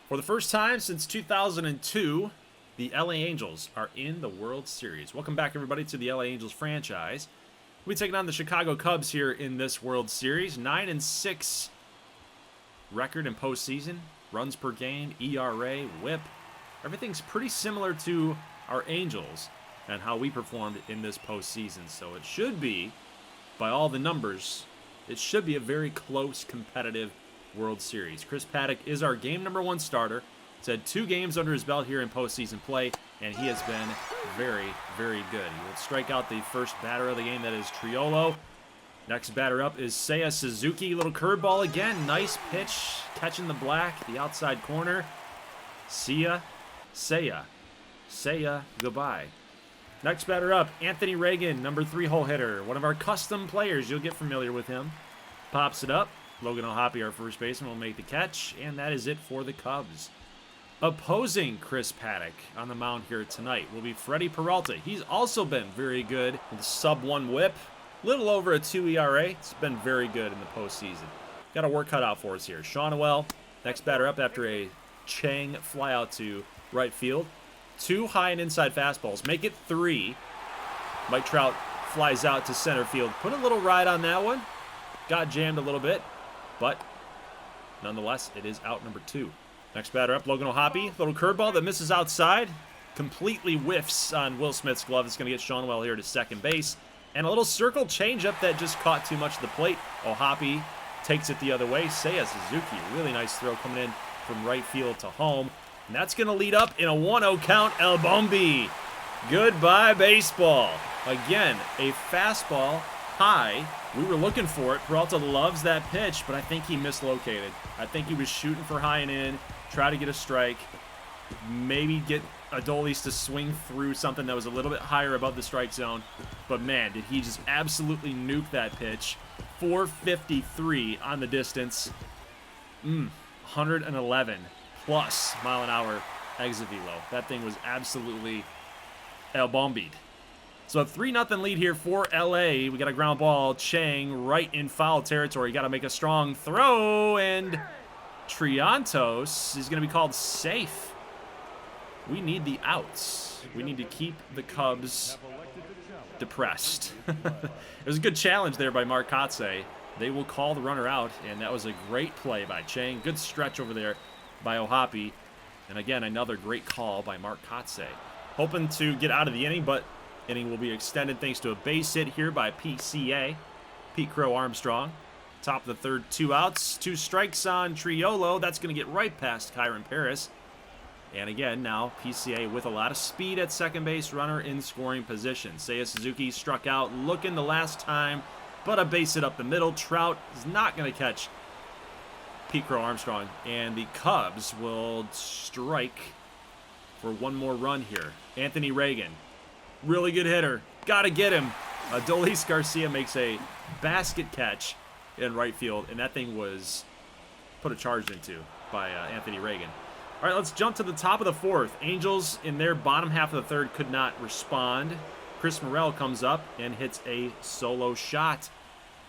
For the first time since 2002, the LA Angels are in the World Series. Welcome back, everybody, to the LA Angels franchise. We're taking on the Chicago Cubs here in this World Series. 9-6 record in postseason. Runs per game, ERA, WHIP. Everything's pretty similar to our Angels and how we performed in this postseason. So it should be, by all the numbers, it should be a very close, competitive World Series. Chris Paddack is our game number 1 starter. He's had 2 games under his belt here in postseason play, and he has been very, very good. He will strike out the first batter of the game, that is Triolo. Next batter up is Seiya Suzuki. Little curveball again. Nice pitch, catching the black, the outside corner. Seiya, goodbye. Next batter up, Anthony Reagan, number 3 hole hitter. One of our custom players. You'll get familiar with him. Pops it up. Logan O'Hoppe, our first baseman, will make the catch, and that is it for the Cubs. Opposing Chris Paddack on the mound here tonight will be Freddie Peralta. He's also been very good with sub-1 whip, little over a 2 ERA. It's been very good in the postseason. Got a work cut out for us here. Sean Noel, next batter up after a Chang fly out to right field. 2 high and inside fastballs. Make it 3. Mike Trout flies out to center field. Put a little ride on that one. Got jammed a little bit, but nonetheless, it is out number 2. Next batter up, Logan O'Hoppe. Little curveball that misses outside. Completely whiffs on Will Smith's glove. It's going to get Sean Noel here to second base. And a little circle changeup that just caught too much of the plate. O'Hoppe takes it the other way. Seiya Suzuki, really nice throw coming in from right field to home. And that's going to lead up in a 1-0 count. El Bombi. Goodbye, baseball. Again, a fastball high. We were looking for it. Peralta loves that pitch, but I think he mislocated. I think he was shooting for high and in, try to get a strike, maybe get Adolis to swing through something that was a little bit higher above the strike zone. But man, did he just absolutely nuke that pitch. 453 on the distance. 111 plus mile an hour exit velo. That thing was absolutely El Bombied. So a 3-0 lead here for LA. We got a ground ball. Chang right in foul territory. Got to make a strong throw, and Triantos is going to be called safe. We need the outs. We need to keep the Cubs depressed. It was a good challenge there by Mark Kotze. They will call the runner out, and that was a great play by Chang. Good stretch over there by O'Hoppe. And again, another great call by Mark Kotze. Hoping to get out of the inning, but inning will be extended thanks to a base hit here by PCA, Pete Crow Armstrong. Top of the 3rd, 2 outs, 2 strikes on Triolo. That's going to get right past Kyron Paris. And again, now PCA with a lot of speed at second base, runner in scoring position. Seiya Suzuki struck out looking the last time, but a base hit up the middle. Trout is not going to catch Pete Crow Armstrong, and the Cubs will strike for one more run here. Anthony Reagan. Really good hitter. Got to get him. Adolis Garcia makes a basket catch in right field, and that thing was put a charge into by Anthony Reagan. All right, let's jump to the top of the 4th. Angels in their bottom half of the 3rd could not respond. Chris Morel comes up and hits a solo shot,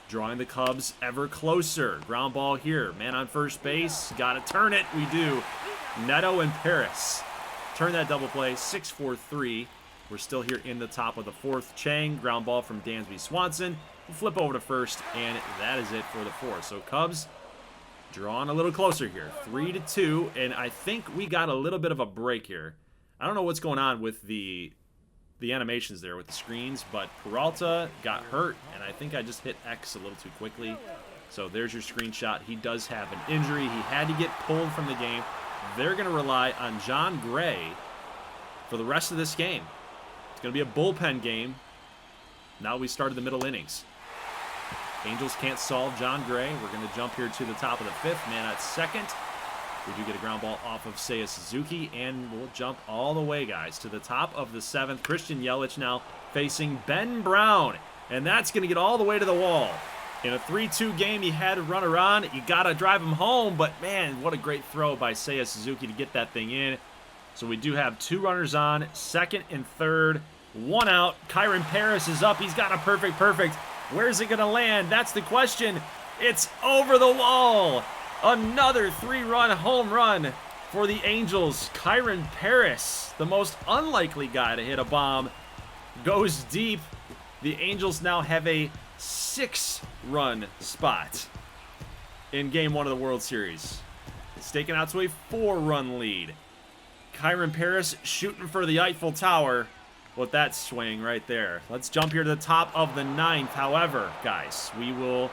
drawing the Cubs ever closer. Ground ball here. Man on first base. Got to turn it. We do. Neto and Paris turn that double play. 6-4-3. We're still here in the top of the 4th. Chang, ground ball from Dansby Swanson. We'll flip over to first, and that is it for the 4th. So Cubs drawing a little closer here. 3-2, and I think we got a little bit of a break here. I don't know what's going on with the animations there with the screens, but Peralta got hurt, and I think I just hit X a little too quickly. So there's your screenshot. He does have an injury. He had to get pulled from the game. They're going to rely on John Gray for the rest of this game. It's going to be a bullpen game. Now we started the middle innings. Angels can't solve John Gray. We're going to jump here to the top of the 5th. Man at second. We do get a ground ball off of Seiya Suzuki, and we'll jump all the way, guys, to the top of the 7th. Christian Yelich now facing Ben Brown, and that's going to get all the way to the wall. In a 3-2 game, you had to run around. You got to drive him home, but, man, what a great throw by Seiya Suzuki to get that thing in. So we do have 2 runners on, 2nd and 3rd, 1 out. Kyron Paris is up. He's got a perfect. Where's it going to land? That's the question. It's over the wall. Another 3-run home run for the Angels. Kyron Paris, the most unlikely guy to hit a bomb, goes deep. The Angels now have a 6-run spot in Game 1 of the World Series. It's taken out to a 4-run lead. Kyron Paris shooting for the Eiffel Tower with that swing right there. Let's jump here to the top of the 9th. However, guys, we will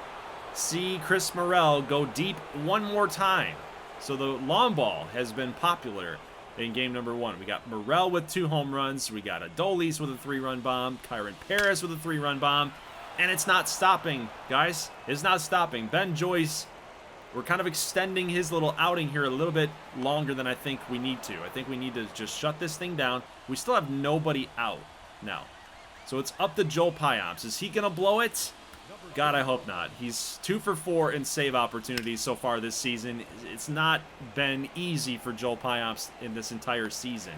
see Chris Morel go deep one more time. So the long ball has been popular in game number 1. We got Morel with 2 home runs. We got Adolis with a 3-run bomb. Kyron Paris with a 3-run bomb. And it's not stopping, guys. It's not stopping. Ben Joyce, we're kind of extending his little outing here a little bit longer than I think we need to. I think we need to just shut this thing down. We still have nobody out now. So it's up to Joel Payamps. Is he going to blow it? God, I hope not. He's 2 for 4 in save opportunities so far this season. It's not been easy for Joel Payamps in this entire season.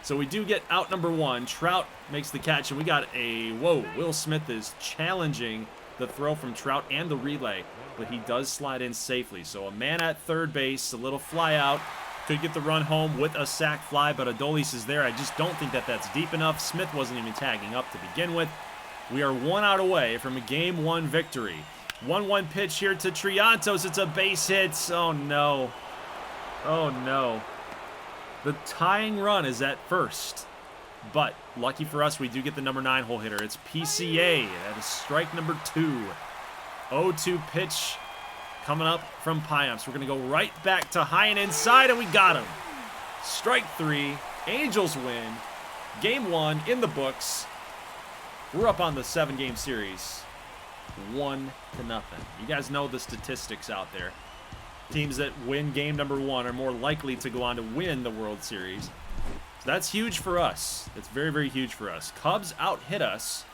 So we do get out number 1. Trout makes the catch, and we got a... Whoa, Will Smith is challenging the throw from Trout and the relay, but he does slide in safely. So a man at third base, a little fly out. Could get the run home with a sac fly, but Adolis is there. I just don't think that that's deep enough. Smith wasn't even tagging up to begin with. We are 1 out away from a Game 1 victory. 1-1 pitch here to Triantos. It's a base hit. Oh, no. Oh, no. The tying run is at first. But lucky for us, we do get the number 9 hole hitter. It's PCA. That is strike number 2. 0-2 pitch coming up from Payamps. We're going to go right back to high and inside, and we got him. Strike 3. Angels win. Game 1 in the books. We're up on the 7-game series. 1-0. You guys know the statistics out there. Teams that win game number 1 are more likely to go on to win the World Series. So that's huge for us. It's very, very huge for us. Cubs out-hit us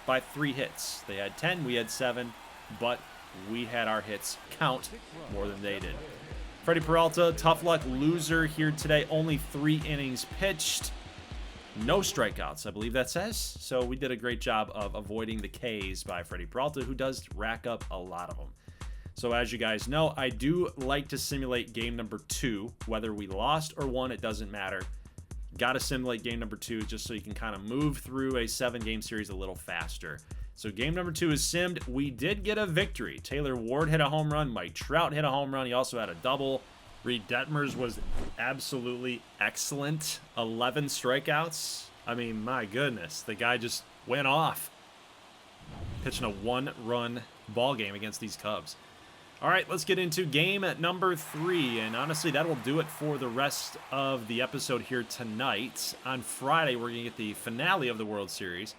by 3 hits. They had 10, we had 7, but we had our hits count more than they did. Freddie Peralta, tough luck loser here today. Only 3 innings pitched. No strikeouts, I believe that says. So we did a great job of avoiding the Ks by Freddie Peralta, who does rack up a lot of them. So as you guys know, I do like to simulate game number 2. Whether we lost or won, it doesn't matter. Got to simulate game number 2 just so you can kind of move through a 7-game series a little faster. So game number 2 is simmed. We did get a victory. Taylor Ward hit a home run. Mike Trout hit a home run. He also had a double. Reed Detmers was absolutely excellent. 11 strikeouts. I mean, my goodness. The guy just went off. Pitching a 1-run ball game against these Cubs. All right, let's get into game number 3. And honestly, that will do it for the rest of the episode here tonight. On Friday, we're going to get the finale of the World Series.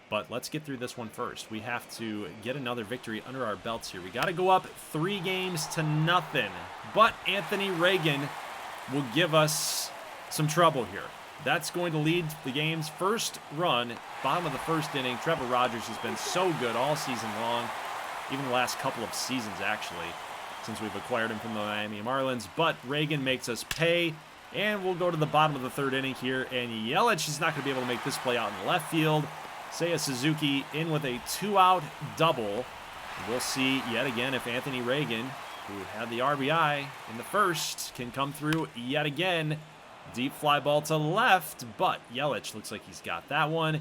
But let's get through this one first. We have to get another victory under our belts here. We got to go up 3-0. But Anthony Reagan will give us some trouble here. That's going to lead the game's first run, bottom of the first inning. Trevor Rogers has been so good all season long, even the last couple of seasons, actually, since we've acquired him from the Miami Marlins. But Reagan makes us pay, and we'll go to the bottom of the 3rd inning here. And Yelich is not going to be able to make this play out in the left field. Seiya Suzuki in with a 2-out double. We'll see yet again if Anthony Reagan, who had the RBI in the first, can come through yet again. Deep fly ball to left, but Yelich looks like he's got that one.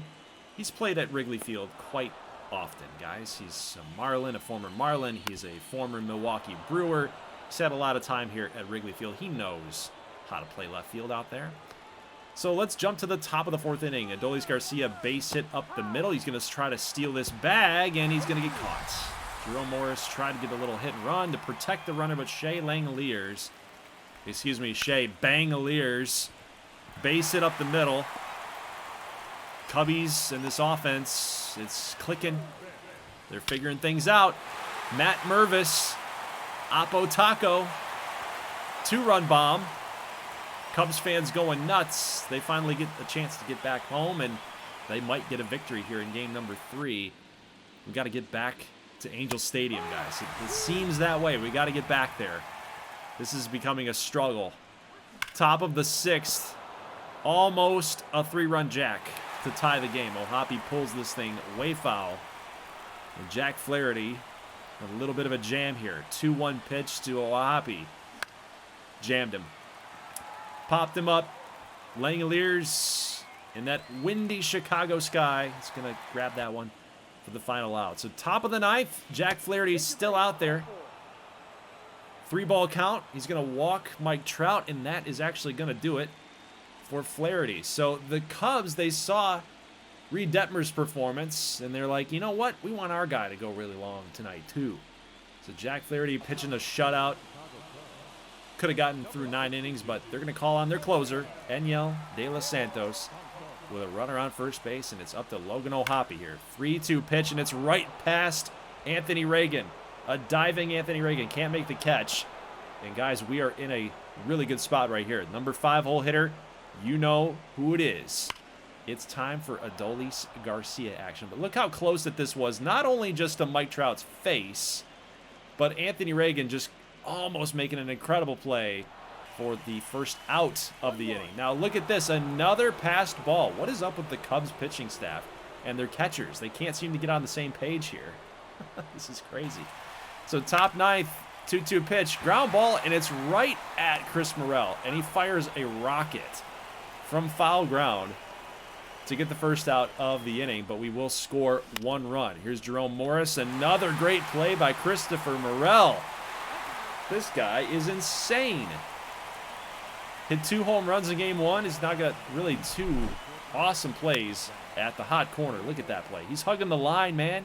He's played at Wrigley Field quite often, guys. He's a Marlin, a former Marlin. He's a former Milwaukee Brewer. He's had a lot of time here at Wrigley Field. He knows how to play left field out there. So let's jump to the top of the 4th inning. Adolis Garcia base hit up the middle. He's going to try to steal this bag, and he's going to get caught. Jerome Morris tried to get a little hit and run to protect the runner, but Shea Langoliers, Shea Bangoliers, base hit up the middle. Cubbies in this offense, it's clicking. They're figuring things out. Matt Mervis, Oppo Taco, 2-run bomb. Cubs fans going nuts. They finally get a chance to get back home, and they might get a victory here in game number 3. We got to get back to Angel Stadium, guys. It seems that way. We got to get back there. This is becoming a struggle. Top of the 6th. Almost a 3-run jack to tie the game. O'Hoppe pulls this thing way foul. And Jack Flaherty, a little bit of a jam here. 2-1 pitch to O'Hoppe. Jammed him. popped him up. Langoliers in that windy Chicago sky. He's going to grab that one for the final out. So top of the ninth, Jack Flaherty's still out there. 3-ball count. He's going to walk Mike Trout, and that is actually going to do it for Flaherty. So the Cubs, they saw Reed Detmer's performance, and they're like, you know what? We want our guy to go really long tonight, too. So Jack Flaherty pitching a shutout. Could have gotten through 9 innings, but they're going to call on their closer, Enyel De Los Santos, with a runner on first base, and it's up to Logan O'Hoppe here. 3-2 pitch, and it's right past Anthony Reagan. A diving Anthony Reagan can't make the catch. And guys, we are in a really good spot right here. Number 5 hole hitter, you know who it is. It's time for Adolis Garcia action. But look how close that this was, not only just to Mike Trout's face, but Anthony Reagan just almost making an incredible play for the first out of the inning. Now look at this, another passed ball. What is up with the Cubs pitching staff and their catchers? They can't seem to get on the same page here. This is crazy. So top ninth, 2-2 pitch, ground ball, and it's right at Chris Morel, and he fires a rocket from foul ground to get the first out of the inning, but we will score 1 run. Here's Jerome Morris, another great play by Christopher Morel. This guy is insane. Hit 2 home runs in game 1. He's now got really 2 awesome plays at the hot corner. Look at that play. He's hugging the line, man.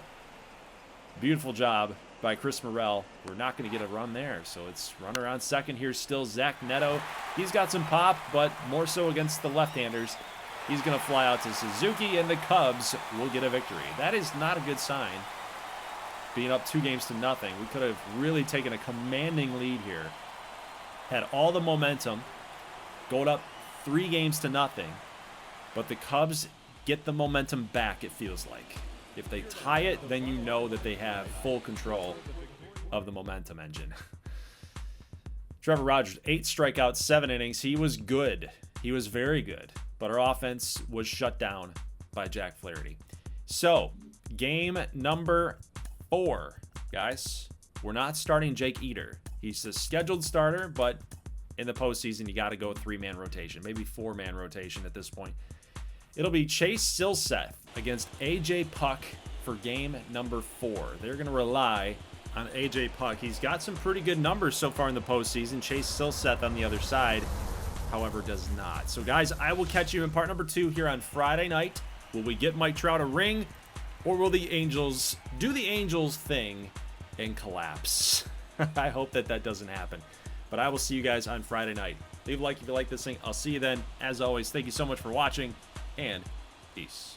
Beautiful job by Chris Morel. We're not going to get a run there, so it's runner on second here still. Zach Neto. He's got some pop, but more so against the left-handers. He's going to fly out to Suzuki, and the Cubs will get a victory. That is not a good sign. Being up 2-0. We could have really taken a commanding lead here. Had all the momentum. Going up 3-0. But the Cubs get the momentum back, it feels like. If they tie it, then you know that they have full control of the momentum engine. Trevor Rogers, 8 strikeouts, 7 innings. He was good. He was very good. But our offense was shut down by Jack Flaherty. So, game number 4, guys. We're not starting Jake Eder. He's a scheduled starter, but in the postseason, you got to go 3-man rotation, maybe 4-man rotation at this point. It'll be Chase Silseth against AJ Puck for game number 4. They're going to rely on AJ Puck. He's got some pretty good numbers so far in the postseason. Chase Silseth on the other side, however, does not. So, guys, I will catch you in part number 2 here on Friday night. Will we get Mike Trout a ring, or will the Angels do the Angels thing and collapse? I hope that doesn't happen. But I will see you guys on Friday night. Leave a like if you like this thing. I'll see you then. As always, thank you so much for watching, and peace.